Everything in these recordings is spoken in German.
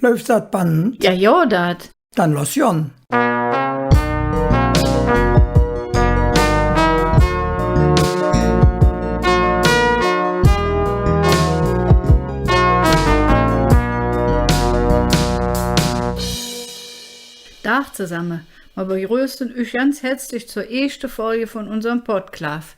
Läuft das Band? Ja, ja, dat. Dann los Jon. Tag zusammen. Wir begrüßen euch ganz herzlich zur ersten Folge von unserem Podcast.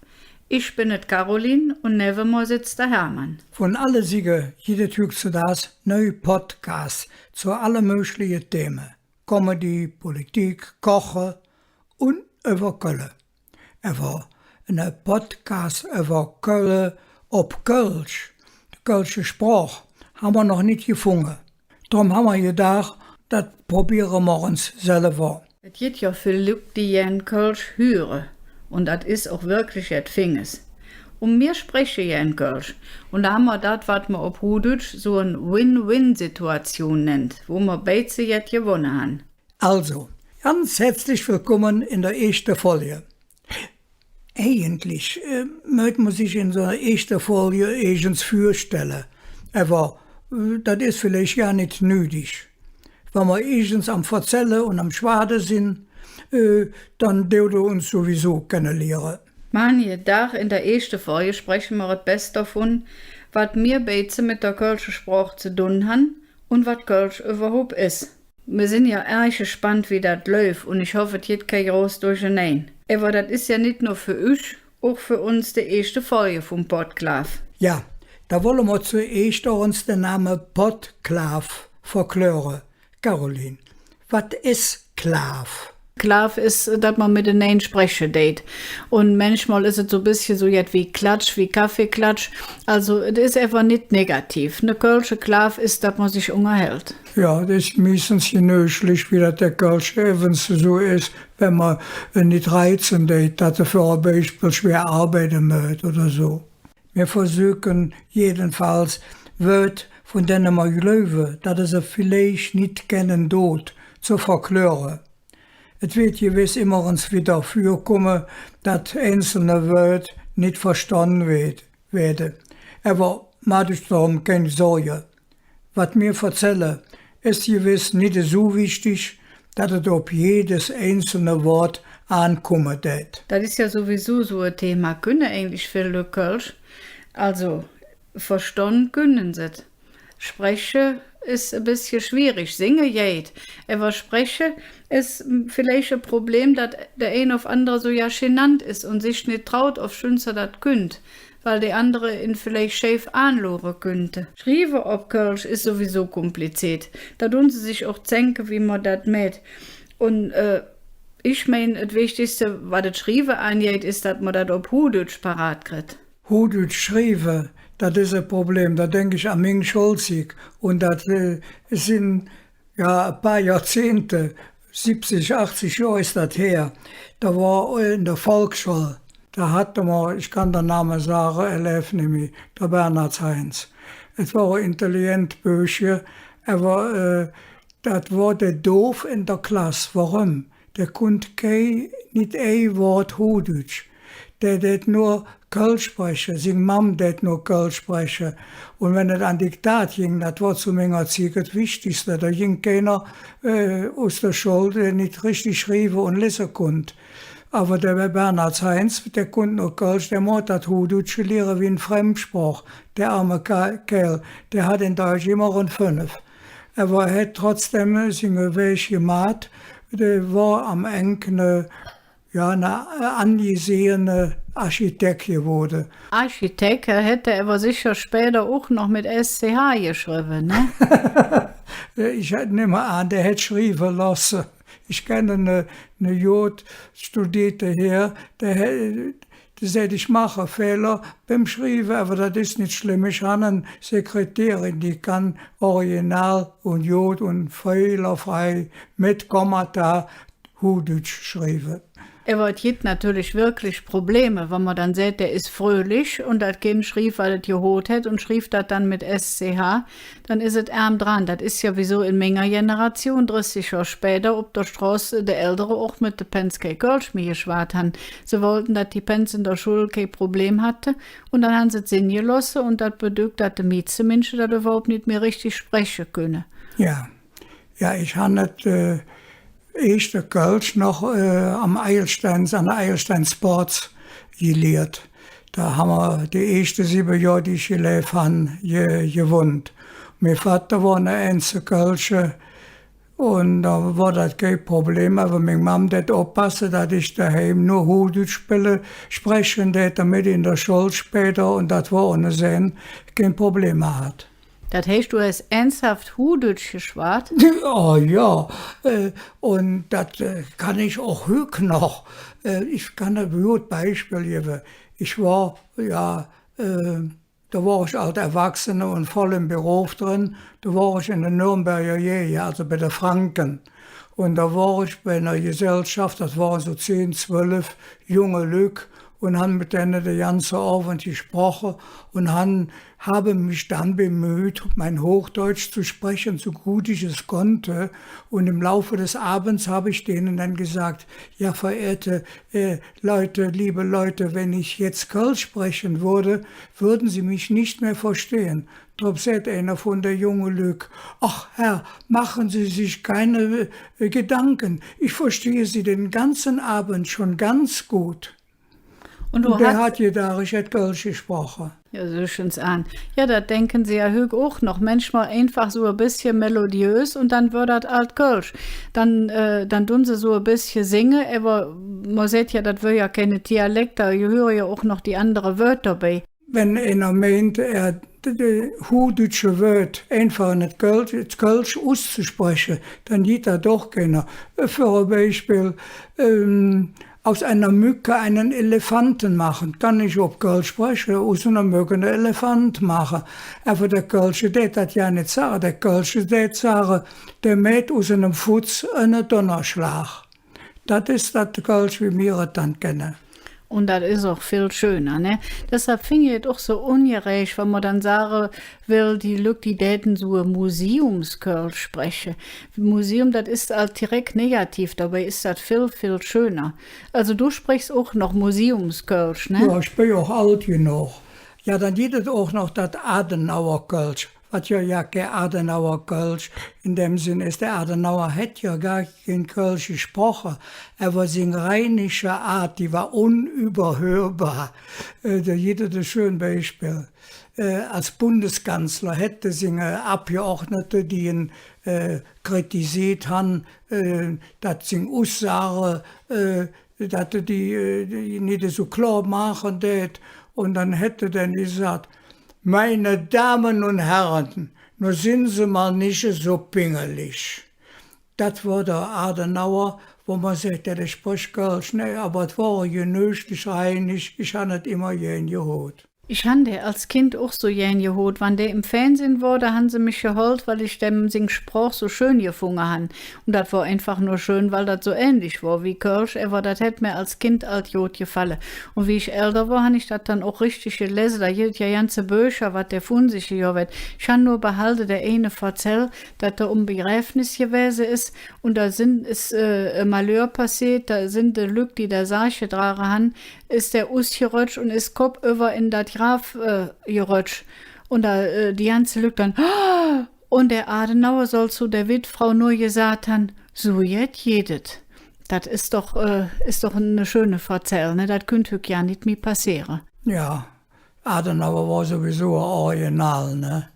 Ich bin et Caroline und neben mir sitzt der Hermann. Von alle Siege, jede Tag zu das neue Podcast zu alle möglichen Themen. Comedy, Politik, Kochen und über Köln. Über einen Podcast über Köln auf Kölsch. Die kölsche Sprache haben wir noch nicht gefunden. Darum haben wir gedacht, das probieren wir uns selber. Es gibt ja viele Leute, die in Kölsch hören. Und das ist auch wirklich et Finges. Und wir sprechen ja in Kölsch. Und da haben wir das, was man auf Hochdeutsch so eine Win-Win-Situation nennt, wo wir beide jetzt gewonnen haben. Also, ganz herzlich willkommen in der ersten Folge. Eigentlich möchte man sich in so einer ersten Folge eigens vorstellen. Aber das ist vielleicht ja nicht nötig. Wenn wir eigens am Verzellen und am Schwaden sind, dann dürfen wir uns sowieso kennenlernen. Manche Tag in der ersten Folge sprechen wir das Beste davon, was wir beide mit der kölschen Sprache zu tun haben und was Kölsch überhaupt ist. Wir sind ja echt gespannt, wie das läuft und ich hoffe, es geht kein groß durcheinander. Aber das ist ja nicht nur für euch, auch für uns die erste Folge vom Podcast. Ja, da wollen wir zuerst uns den Namen Podcast verklären. Caroline, was ist Klav? Klav ist, dass man miteinander sprechen date. Und manchmal ist es so ein bisschen so jetzt wie Klatsch, wie Kaffeeklatsch. Also, es ist einfach nicht negativ. Eine kölsche Klav ist, dass man sich unterhält. Ja, das ist meistens genüglich, wie das der Kölsche evans so ist, wenn man nicht reizen date, dass er für ein Beispiel schwer arbeiten möchte oder so. Wir versuchen jedenfalls, Wörter, von denen wir glauben, dass sie vielleicht nicht kennen, dort zu verklären. Es wird gewiss immer uns wieder vorkommen, dass einzelne Wörter nicht verstanden werden. Aber mach euch darum keine Sorge. Was wir erzählen, ist gewiss nicht so wichtig, dass es auf jedes einzelne Wort ankommen wird. Das ist ja sowieso so ein Thema. Können eigentlich viele Kölsch? Also, verstanden können sie. Sprechen ist ein bisschen schwierig, singen geht. Aber sprechen ist vielleicht ein Problem, dass der eine auf andere so ja genannt ist und sich nicht traut, auf Schünzer das könnt, weil der andere ihn vielleicht schäf anloren könnte. Schreiben auf Kölsch ist sowieso kompliziert. Da tun sie sich auch denken, wie man das mäht. Und ich meine, das Wichtigste, was das Schreiben angeht, ist, dass man das auf Hochdeutsch parat kriegt. Hochdeutsch schreiben, das ist ein Problem. Da denke ich an Ming Scholzig. Und das sind ja ein paar Jahrzehnte, 70, 80 Jahre ist das her. Da war in der Volksschule, da hatte man, ich kann den Namen sagen, er nicht mehr, der Bernhard Heinz. Es war ein intelligent Bücher, aber das war der doof in der Klasse. Warum? Der konnte nicht ein Wort Hochdeutsch. Der hat nur Kölsch sprechen, seine Mom hat nur Kölsch sprechen. Und wenn es an Diktat ging, das war zu meiner Zeit das Wichtigste. Da ging keiner aus der Schule, der nicht richtig schreiben und lesen konnte. Aber der Bernhard Heinz, der konnte nur Kölsch, der musste das Hochdeutsch lernen wie ein Fremdsprach. Der arme Kerl, der hat in Deutsch immer ein 5. Aber er hat trotzdem seine Weg gemacht. Der war am Ende eine angesehene Architekt geworden. Architekt hätte aber sicher später auch noch mit SCH geschrieben, ne? Ich nehme an, der hätte schreiben lassen. Ich kenne eine Jod, studierte her, der sagt, ich mache Fehler beim Schreiben, aber das ist nicht schlimm. Ich habe eine Sekretärin, die kann original und Jod und fehlerfrei mit Kommata Hochdeutsch schreiben. Aber es gibt natürlich wirklich Probleme, wenn man dann sieht, der ist fröhlich und das Kind schrieb, weil es geholt hat und schrieb das dann mit SCH, dann ist es arm dran. Das ist ja wieso in meiner Generation, 30 Jahre später, ob der Straße der Ältere auch mit der Pens kein Kölsch mehr geschwart haben. Sie wollten, dass die Pens in der Schule kein Problem hatte und dann haben sie es sehen gelassen und das bedeutet, dass die Mädchenmenschen das überhaupt nicht mehr richtig sprechen können. Ja. Ja, ich habe nicht erste Kölsch noch an der Eilstein Sports gelehrt. Da haben wir die ersten 7 Jahre, die ich gelebt habe, gewohnt. Mein Vater war eine einzige Kölsche und da war das kein Problem. Aber meine Mama hat aufpassen, dass ich daheim nur Hochdeutsch sprechen darf, damit in der Schule später, und das war ohne Sinn, kein Problem hat. Das heißt, du hast ernsthaft Hochdeutsch geschwart? Oh ja, und das kann ich auch heute noch. Ich kann ein gutes Beispiel geben. Ich war, ja, da war ich als Erwachsene und voll im Beruf drin. Da war ich in der Nürnberger Jäger, also bei der Franken. Und da war ich bei einer Gesellschaft, das waren so 10, 12 junge Leute, und haben mit denen den ganzen Abend gesprochen und habe mich dann bemüht, mein Hochdeutsch zu sprechen, so gut ich es konnte. Und im Laufe des Abends habe ich denen dann gesagt, ja, verehrte Leute, liebe Leute, wenn ich jetzt Kölsch sprechen würde, würden Sie mich nicht mehr verstehen. Darauf sagt einer von der jungen Lück, ach Herr, machen Sie sich keine Gedanken, ich verstehe Sie den ganzen Abend schon ganz gut. Und der hat gedacht, ich hätte Kölsch gesprochen. Ja, so schön's an. Ja, da denken sie ja höch auch noch. Manchmal einfach so ein bisschen melodiös und dann wird das alt Kölsch. Dann tun sie so ein bisschen singen, aber man sieht ja, das wird ja keine Dialekte, ich höre ja auch noch die anderen Wörter dabei. Wenn einer meint, die hochdeutsche Wörter einfach nicht Kölsch auszusprechen, dann geht da doch keiner. Für ein Beispiel, aus einer Mücke einen Elefanten machen. Kann ich auf Kölsch sprechen, aus einer Mücke einen Elefant machen. Aber der Kölsche, der das ja nicht sagen. Der Kölsche, der sagen, der mäht aus einem Fuß einen Donnerschlag. Das ist das Kölsch, wie wir es dann kennen. Und das ist auch viel schöner, ne? Deshalb finde ich es auch so ungerecht, wenn man dann sagen will, die Leute, die täten so ein Museumskölsch sprechen. Museum, das ist halt direkt negativ, dabei ist das viel, viel schöner. Also du sprichst auch noch Museumskölsch, ne? Ja, ich bin auch alt genug. Ja, dann geht es auch noch das Adenauer-Kölsch. Was ja kein Adenauer-Kölsch. In dem Sinn ist, der Adenauer hat ja gar kein Kölsch gesprochen. Aber seine rheinische Art, die war unüberhörbar. Da jeder das schöne Beispiel. Als Bundeskanzler hätte seine Abgeordnete, die ihn kritisiert haben, dass seine Aussagen, dass die nicht so klar machen tät. Und dann hätte er gesagt, meine Damen und Herren, nur sind Sie mal nicht so pingelig. Das war der Adenauer, wo man sagt, der spricht Kölsch. Nee, aber es war genügend rheinisch, ich habe nicht immer gern gehört. Ich han der als Kind auch so gern gehört. Wann der im Fernsehen war, da han sie mich geholt, weil ich dem sing Sprach so schön gefunden han. Und das war einfach nur schön, weil das so ähnlich war wie Kölsch. Aber das hätte mir als Kind alt gut gefallen. Und wie ich älter war, han ich das dann auch richtig gelesen. Da hielt ja ganze Bücher, was der von sich hier wird. Ich han nur behalten, der eine erzählt, dass da Begräbnis gewesen ist. Und da ist Malheur passiert, da sind die Leute, die der Sarche tragen han, ist der ausgerutscht und ist Kopf über in das Grab gerutscht. Und da die ganze Leute dann, oh! Und der Adenauer soll zu der Witfrau nur gesagt haben, so jetzt jedet. Das ist doch eine schöne Verzähl, ne? Das könnte ja nicht mehr passieren. Ja, Adenauer war sowieso ein Original, ne?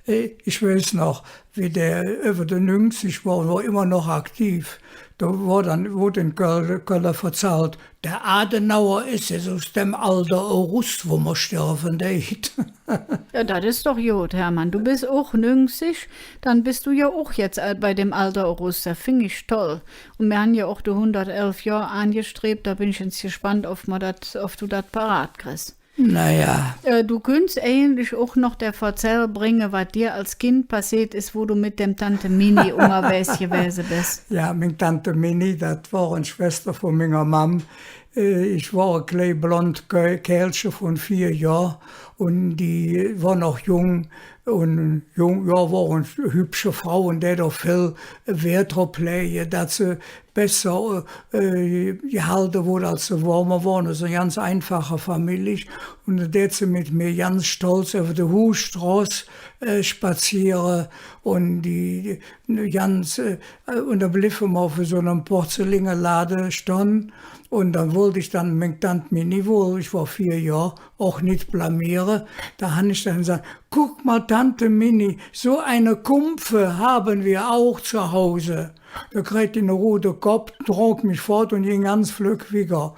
Ich weiß noch, wie der über den 90 war immer noch aktiv. Da wurde in Köln verzahlt, der Adenauer ist es aus dem Alter August, wo man sterben deit. Ja, das ist doch gut, Hermann. Du bist auch 90, dann bist du ja auch jetzt bei dem Alter August. Das finde ich toll. Und wir haben ja auch die 111 Jahre angestrebt. Da bin ich jetzt gespannt, ob du das parat kriegst. Naja. Du könntest eigentlich auch noch der Verzähl bringen, was dir als Kind passiert ist, wo du mit dem Tante Mini unterwegs gewesen bist. Ja, meine Tante Mini, das war eine Schwester von meiner Mom. Ich war ein kleines blond Kerlchen von 4 Jahren und die war noch jung. Und war eine hübsche Frau und der doch viel Wert drauf legen, dass sie besser gehalten wurde, als sie war. Wir waren also eine ganz einfache Familie. Und da hat sie mit mir ganz stolz auf der Husstraße spazieren und die ganz, und da blieben wir auf so einem Porzellanladen stehen. Und dann wollte ich dann mit Tante Mini, wo ich war 4 Jahre, auch nicht blamieren. Da habe ich dann gesagt, guck mal Tante Mini, so eine Kumpfe haben wir auch zu Hause. Da kriegte ich einen roten Kopf, trug mich fort und ging ganz flück wieder.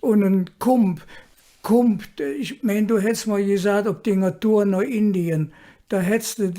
Und ein Kump, ich meine, du hättest mal gesagt, ob die Natur nach Indien, da hättest du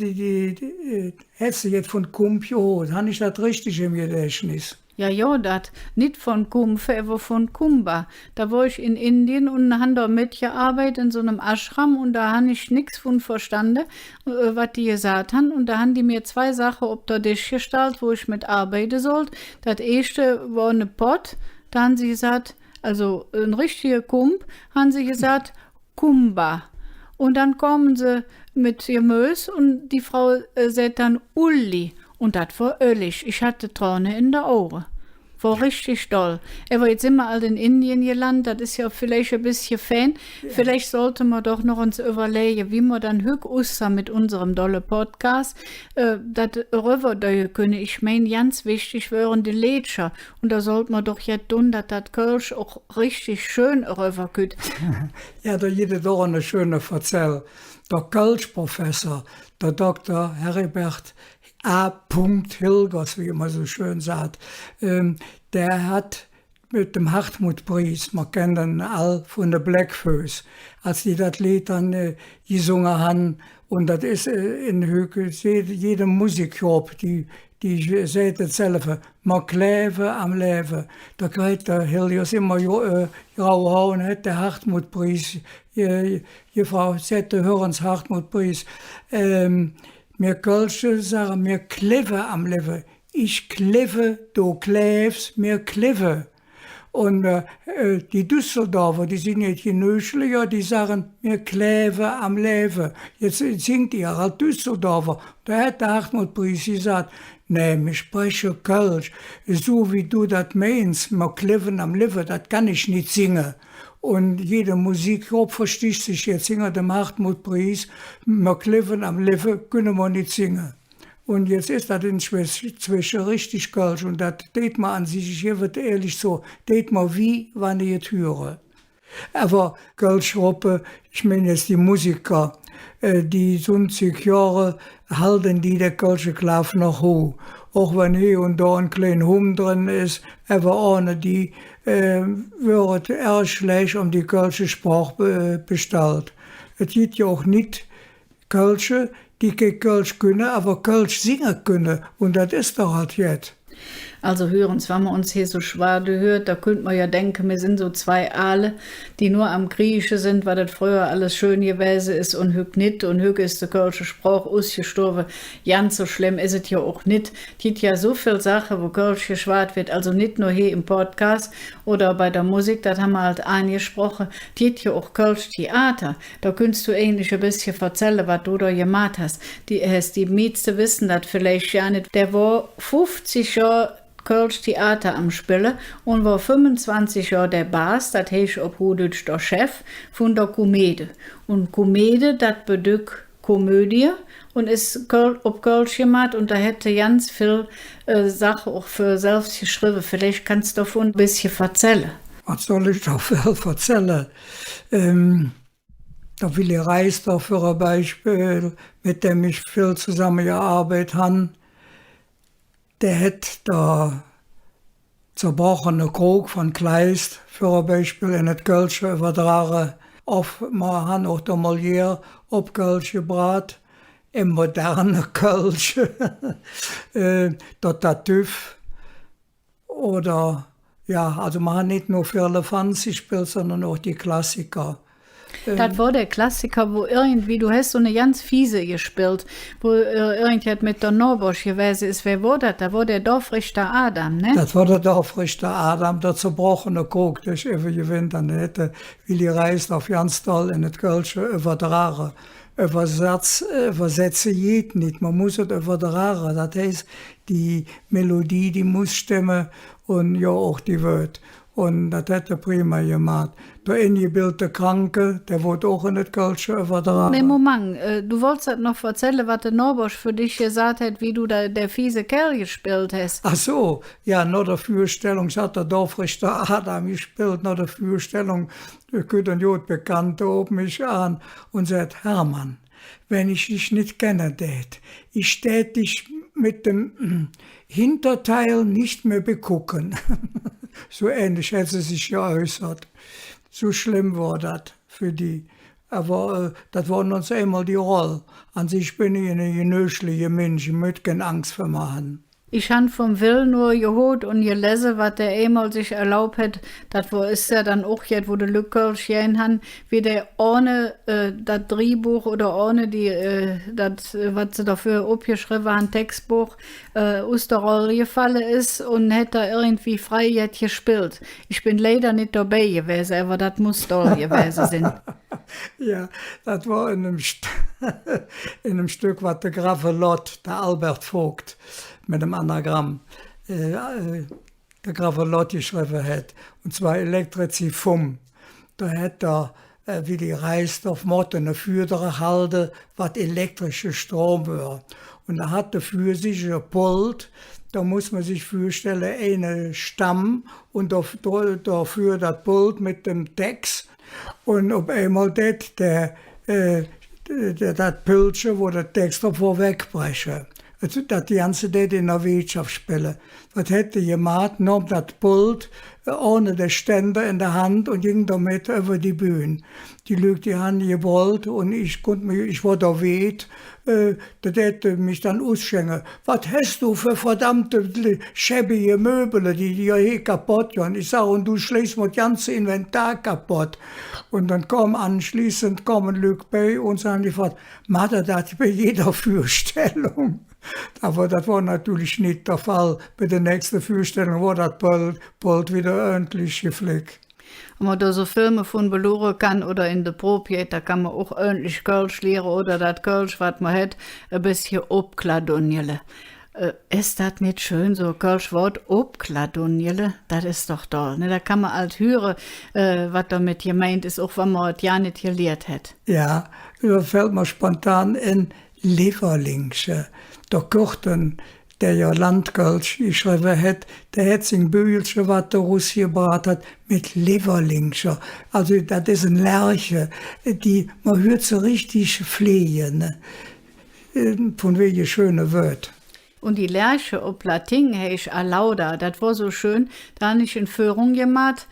hättest du jetzt von Kump geholt. Habe ich das richtig im Gedächtnis? Ja, dat. Nicht von Kumpfe, aber von Kumba. Da war ich in Indien und han da mitgearbeitet in so einem Ashram und da han ich nix von verstanden, was die gesagt haben. Und da han die mir 2 Sachen ob der Tisch gestellt, wo ich mit arbeiten sollte. Das erste war eine Pot, da haben sie gesagt, also ein richtiger Kump, haben sie gesagt, Kumba. Und dann kommen sie mit Gemüse und die Frau sagt dann Uli. Und das war ölig. Ich hatte Tränen in der Ohren. War richtig toll. Aber jetzt sind wir halt in Indien gelandet, das ist ja vielleicht ein bisschen Fan. Ja. Vielleicht sollte man doch noch uns überlegen, wie wir dann höchst mit unserem dollen Podcast das rüberdeuhen können. Ich meine, ganz wichtig wären die Lädscher. Und da sollte man doch jetzt tun, dass das Kölsch auch richtig schön rüberkommt. Ja, da jede doch eine schöne Verzell. Der Kölsch-Professor, der Dr. Heribert A. Hilgers, wie man so schön sagt, der hat mit dem Hartmut-Preis, man kennt ihn all von der Blackfoes, als die das Lied dann gesungen haben, und das ist in jedem Musikjob, die sagt dasselbe, man kleben am Leben. Da kriegt der Hilgers immer grau Hauen, hat der Hartmut-Preis, Frau Sette Hörens Hartmut-Preis, mir Kölsche sagen, mir kleve am Leben. Ich kleve, du klebst, mir kleve. Und die Düsseldorfer, die sind jetzt genüschlicher, die sagen, mir kleve am Leben. Jetzt singt ihr halt Düsseldorfer. Da hat der Hartmut-Preis gesagt, nee, ich spreche Kölsch. So wie du das meinst, mir kleven am Leben, das kann ich nicht singen. Und jede Musikgruppe versteht sich jetzt, singen dem Hartmut-Preis, wir kleven am Leben, können wir nicht singen. Und jetzt ist das inzwischen richtig Kölsch und das tät man an sich, ich würde ehrlich so, tät man wie, wann ich es höre. Aber Kölsch-Gruppe, ich meine jetzt die Musiker, die 20 Jahre halten die der Kölsche Klav noch hoch. Auch wenn hier und da ein kleiner Hum drin ist, aber ohne die wird erst schlecht die Kölsche Sprache bestellt. Es gibt ja auch nicht Kölsche, die kein Kölsch können, aber Kölsch singen können. Und das ist doch halt jetzt. Also hören's, wenn man uns hier so Schwade hört, da könnte man ja denken, wir sind so 2 Aale, die nur am Griechische sind, weil das früher alles schön gewesen ist und hüg nit und hüg ist der kölsche Sprach ausgestorben. Ganz so schlimm ist es ja auch nicht. Es gibt ja so viel Sachen, wo Kölsch geschwart wird, also nicht nur hier im Podcast oder bei der Musik, das haben wir halt angesprochen. Es gibt ja auch Kölsch Theater. Da könntest du ähnlich ein bisschen erzählen, was du da gemacht hast. Die meisten wissen das vielleicht ja nicht. Der war 50 Jahre Kölsch Theater am Spielen und war 25 Jahre der Bass, das heißt auf Hochdeutsch der Chef von der Komödie. Und Komödie, das bedeutet Komödie und ist auf Kölsch gemacht und da hätte ganz viel Sachen auch für selbst geschrieben. Vielleicht kannst du davon ein bisschen erzählen. Was soll ich davon erzählen? Der Willi Reister für ein Beispiel, mit dem ich viel zusammengearbeitet habe. Der hat da zerbrochene Krug von Kleist für ein Beispiel in das Kölsche übertragen. Wir haben auch der Molière auf Kölsch gebracht, im modernen Kölsch, der Tartuffe. Oder, ja, also wir haben nicht nur für Elefants gespielt, sondern auch die Klassiker. Das war der Klassiker, wo irgendwie, du hast so eine ganz fiese gespielt, wo irgendjemand mit der Norbosch gewesen ist. Wer war das? Da war der Dorfrichter Adam, ne? Das war der Dorfrichter Adam, der zerbrochene Krug, der ich eben gewinnt. Dann hätte Willi Reis auf ganz toll in das Kölsche übertragen. Übersetzen geht nicht, man muss es übertragen. Das heißt, die Melodie, die muss stimmen und ja auch die Wörter. Und das hat er prima gemacht. Der eingebildete Kranke, der wurde auch in das Kölsche übertragen. Nee, Moment, du wolltest halt noch erzählen, was der Norbosch für dich gesagt hat, wie du da der fiese Kerl gespielt hast. Ach so, ja, nach der Vorstellung hat der Dorfrichter Adam gespielt, nach der Vorstellung, gut und gut Bekannte ob mich an und sagt, Hermann, wenn ich dich nicht kennen tät, ich tät dich mit dem Hinterteil nicht mehr begucken. So ähnlich hat sie sich geäußert. So schlimm war das für die. Aber das war uns einmal die Rolle. An sich bin ich ein genüsslicher Mensch, ich möchte keine Angst vor machen. Ich han vom Will nur gehört und gelesen, was der einmal sich erlaubt hat. Das ist ja dann auch jetzt, wo der Lückkölsch gehen han, wie der ohne das Drehbuch oder ohne die, was sie dafür abgeschrieben haben, Textbuch, aus der Rolle gefallen ist und hat da irgendwie frei jetzt gespielt. Ich bin leider nicht dabei gewesen, aber das muss da gewesen sein. Ja, das war in einem Stück, was der Graf Lott, der Albert Vogt, mit dem Anagramm, der Graf Lott geschrieben hat. Und zwar Elektrizifum. Da hat er, wie die Reisdorf Motte, eine Führer halten, was elektrischer Strom war. Und da hat er für sich ein Pult, da muss man sich vorstellen, einen Stamm und dafür das Pult mit dem Text. Und auf einmal das Pülsche, wo der Text davor wegbrechen. Also, das Ganze das in der Wirtschaft spielen. Was hätte jemand nahm das Pult ohne den Ständer in der Hand und ging damit über die Bühne. Die Leute die haben gewollt und ich war da weht, das hätte mich dann ausschenken. Was hast du für verdammte schäbige Möbel, die ja hier kaputt gehen? Ich sage, und du schlägst mir das ganze Inventar kaputt. Und dann anschließend kommen Leute bei uns und haben gefragt, macht er das bei jeder Vorstellung? Aber das war natürlich nicht der Fall. Bei der nächsten Vorstellung war das bald wieder ordentlich gepflegt. Wenn man da so Filme von beloren kann oder in der Probe, da kann man auch ordentlich Kölsch lernen oder das Kölsch, was man hat, ein bisschen abkladunjele. Ist das nicht schön, so ein Kölschwort, abkladunjele? Das ist doch toll. Ne? Da kann man halt hören, was damit gemeint ist, auch wenn man es ja nicht gelehrt hat. Ja, da fällt mir spontan in Leverlingsche. Der Kurten, der ja Landkölsch geschrieben hat, der hat sein Bügelchen, was der Russ gebracht hat, mit Leverlingscher. Also das ist ein Lerche, man hört so richtig fliehen, ne? Von wegen schöne Wörter. Und die Lerche ob Latin heißt Alauda, das war so schön, da habe ich in Führung gemacht,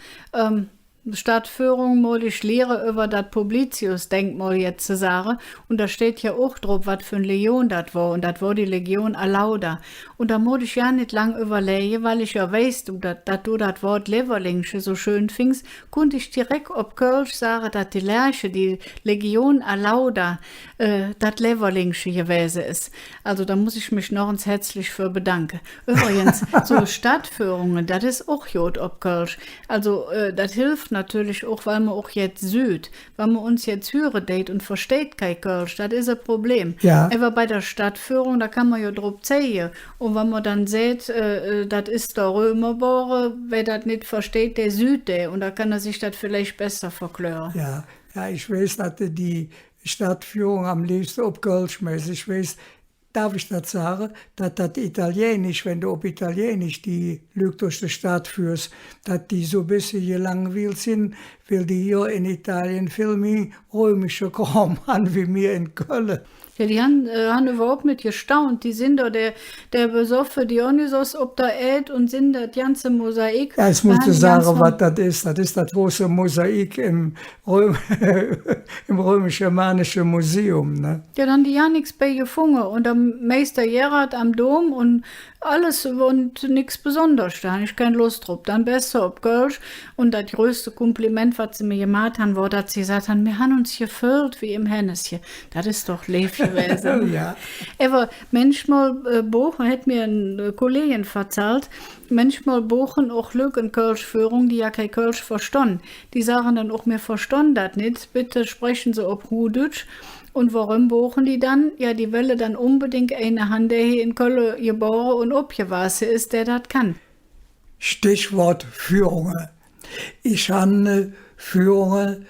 Stadtführung mal ich lehre über das Publicius-Denkmal jetzt zu sagen. Und da steht ja auch drauf, was für eine Legion das war. Und das war die Legion Alauda. Und da muss ich ja nicht lang überlegen, weil ich ja weiß, dass du das Wort Leverlingsche so schön findest, konnte ich direkt ob Kölsch sagen, dass die Lerche, die Legion Alauda, das Leverlingsche gewesen ist. Also da muss ich mich noch ins herzlich für bedanken. Übrigens, so Stadtführungen, das ist auch gut ob Kölsch. Also das hilft natürlich auch, weil man auch jetzt süd, weil man uns jetzt hören date und versteht kein Kölsch, das ist ein Problem. Ja. Aber bei der Stadtführung, da kann man ja drauf zählen. Und wenn man dann sieht, das ist der Römerbore, wer das nicht versteht, der süd der. Und da kann er sich das vielleicht besser verklären. Ja, ich weiß, dass die Stadtführung am liebsten auf Kölsch ist. Ich weiß, darf ich das sagen, dass das Italienisch, wenn du auf Italienisch die Leute durch die Stadt führst, dass die so ein bisschen gelangweilt sind, weil die hier in Italien viel mehr römische Kram haben wie wir in Köln. Ja, die haben überhaupt nicht gestaunt. Die sind da der besoffene Dionysos ob da und sind das ganze Mosaik. Ja, jetzt musst du sagen, was das ist. Das ist das große Mosaik im römisch-germanischen Museum. Ne? Ja, dann die ja nichts bei gefunden. Und am Meister Gerhard am Dom und alles und nichts Besonderes. Da habe ich keine Lust drauf. Dann besser ob Kölsch. Und das größte Kompliment, was sie mir gemacht haben, war, dass sie gesagt haben, wir haben uns gefüllt wie im Hennesje. Das ist doch Leben gewesen. Ja. Aber manchmal Bochen, hat mir eine Kollegin erzählt, manchmal Bochen auch Leute in Kölsch-Führung, die ja kein Kölsch verstehen. Die sagen dann auch, mir verstehen das nicht, bitte sprechen Sie ob Hudütsch. Und warum buchen die dann? Ja, die wollen dann unbedingt eine Hand, der hier in Köln geboren und abgewachsen ist, der das kann. Stichwort Führungen. Ich habe Führungen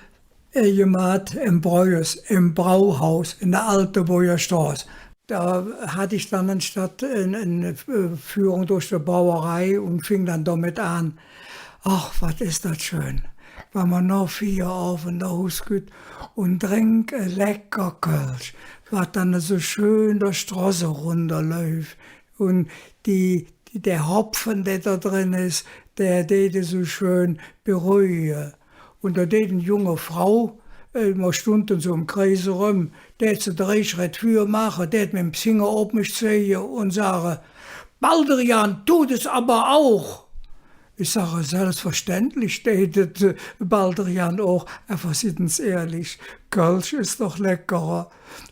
gemacht im Brauhaus in der Altenburger Straße. Da hatte ich dann anstatt eine Führung durch die Brauerei und fing dann damit an. Ach, was ist das schön, wenn man noch 4 auf in der Haus geht und trinkt lecker Kölsch, was dann so schön der Straße runterläuft. Und der Hopfen, der da drin ist, der so schön beruhigen. Und da eine junge Frau, man stunden so im Kreis rum, der hat so 3 Schritte für machen, der hat mit dem Finger auf mich zeigen und sagen, Baldrian tut es aber auch. Ich sage, selbstverständlich steht Baldrian auch, aber seien Sie ehrlich, Kölsch ist doch leckerer.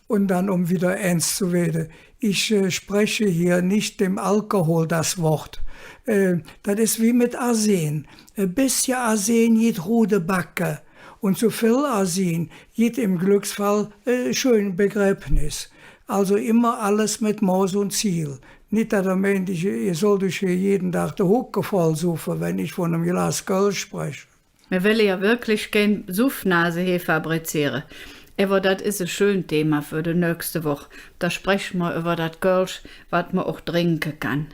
Und dann, um wieder ernst zu werden, ich spreche hier nicht dem Alkohol das Wort. Das ist wie mit Arsen. Ein bisschen Arsen geht rote Backe. Und zu viel Arsen geht im Glücksfall schön Begräbnis. Also immer alles mit Maß und Ziel. Nicht, dass er meint, ihr sollt euch hier jeden Tag den Hucke voll suchen, wenn ich von einem Glas Kölsch spreche. Wir wollen ja wirklich kein Suffnase hier fabrizieren. Aber das ist ein schönes Thema für die nächste Woche. Da sprechen wir über das Kölsch, was man auch trinken kann.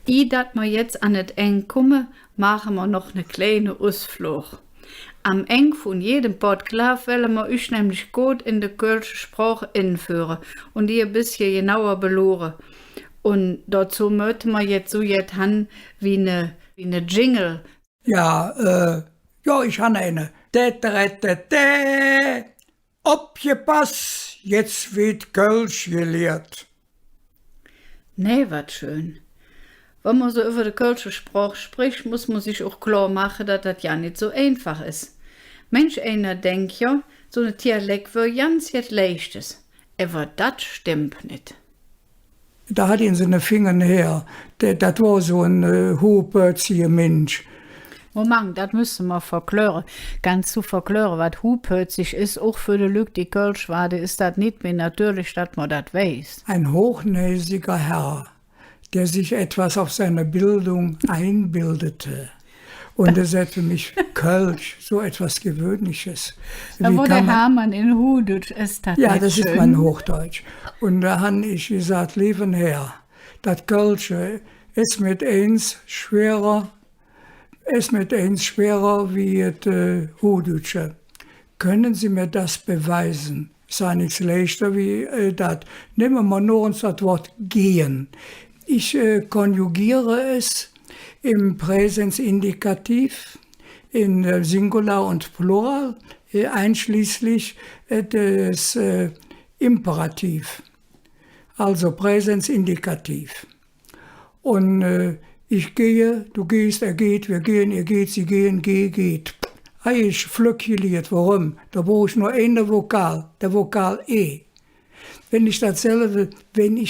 Dass wir jetzt an das Eng kommen, machen wir noch eine kleine Ausflug. Am Eng von jedem Podcast wollen wir euch nämlich gut in die Kölsche Sprache einführen und die ein bisschen genauer beloren. Und dazu möchten wir jetzt so jetzt haben wie eine Jingle. Ja, ich habe eine. Aufgepasst, jetzt wird Kölsch gelehrt. Nee, was schön. Wenn man so über die Kölsche Sprache spricht, muss man sich auch klar machen, dass das ja nicht so einfach ist. Mensch, einer denkt ja, so ein Dialekt wäre ganz jetzt leichtes. Aber das stimmt nicht. Da hat ihn seine Finger her. Das war so ein hochpötziger Mensch. Moment, das müssen wir verklären. Ganz zu verklären, was hochpötzig ist, auch für die Leute, die Kölsch waren, ist das nicht mehr natürlich, dass man das weiß. Ein hochnäsiger Herr, der sich etwas auf seine Bildung einbildete. Und das ist für mich Kölsch, so etwas Gewöhnliches. Da wo der Hermann in Hudeutsch ist das. Ja, das schön. ist mein Hochdeutsch. Und da habe ich gesagt, lieben Herr, das Kölsche ist mit eins schwerer wie das Hudeutsche. Können Sie mir das beweisen? Ist ja nichts leichter wie das. Nehmen wir nur uns das Wort gehen. Ich konjugiere es im Präsensindikativ, in Singular und Plural, einschließlich des Imperativ, also Präsensindikativ. Und ich gehe, du gehst, er geht, wir gehen, ihr geht, sie gehen, geht. Ich flöckeliert, warum? Da brauche ich nur eine Vokal, der Vokal E. Wenn ich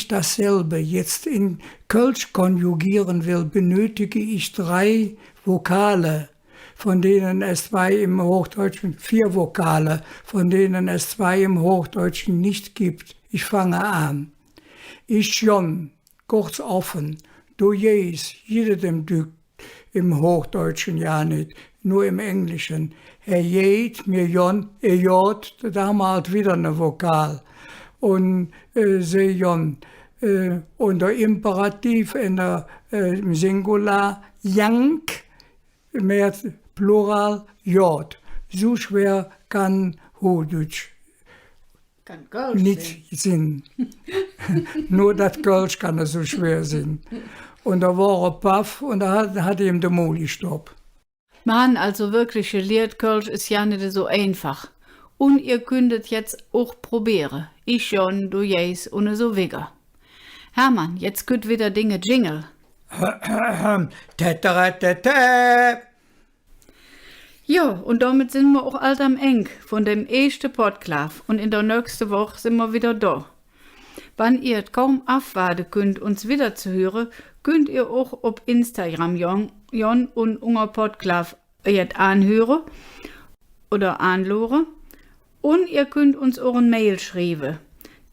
dasselbe jetzt in Kölsch konjugieren will, benötige ich 3 Vokale, von denen es 2 im Hochdeutschen, 4 Vokale, von denen es 2 im Hochdeutschen nicht gibt. Ich fange an. Ich schon, kurz offen, du jes, jedem Dück, im Hochdeutschen ja nicht, nur im Englischen. Er jet, mir jon, jod, da haben wir halt wieder eine Vokal. Und Sejon. Und der Imperativ im Singular Jank, mehr Plural Jod. So schwer kann Hochdeutsch nicht sein. Nur das Kölsch kann es so schwer sein. Und da war er paff und da hat ihm der Moli Stopp. Mann, also wirklich gelehrt Kölsch ist ja nicht so einfach. Und ihr könntet jetzt auch probieren. Ich schon, du jes und so weiter. Hermann, jetzt könnt wieder Dinge Jingle. Ja, und damit sind wir auch alt am Eng von dem ersten Podcast. Und in der nächsten Woche sind wir wieder da. Wenn ihr es kaum abwarten könnt, uns wieder zu hören, könnt ihr auch auf Instagram Jon und unser Podcast anhören oder anhören. Und ihr könnt uns auch ein Mail schreiben.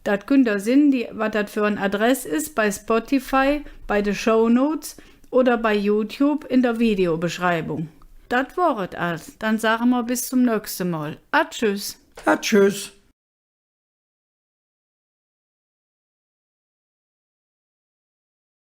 Das könnt ihr sehen, was das für ein Adress ist, bei Spotify, bei den Shownotes oder bei YouTube in der Videobeschreibung. das war es alles. Dann sagen wir bis zum nächsten Mal. Tschüss. Tschüss.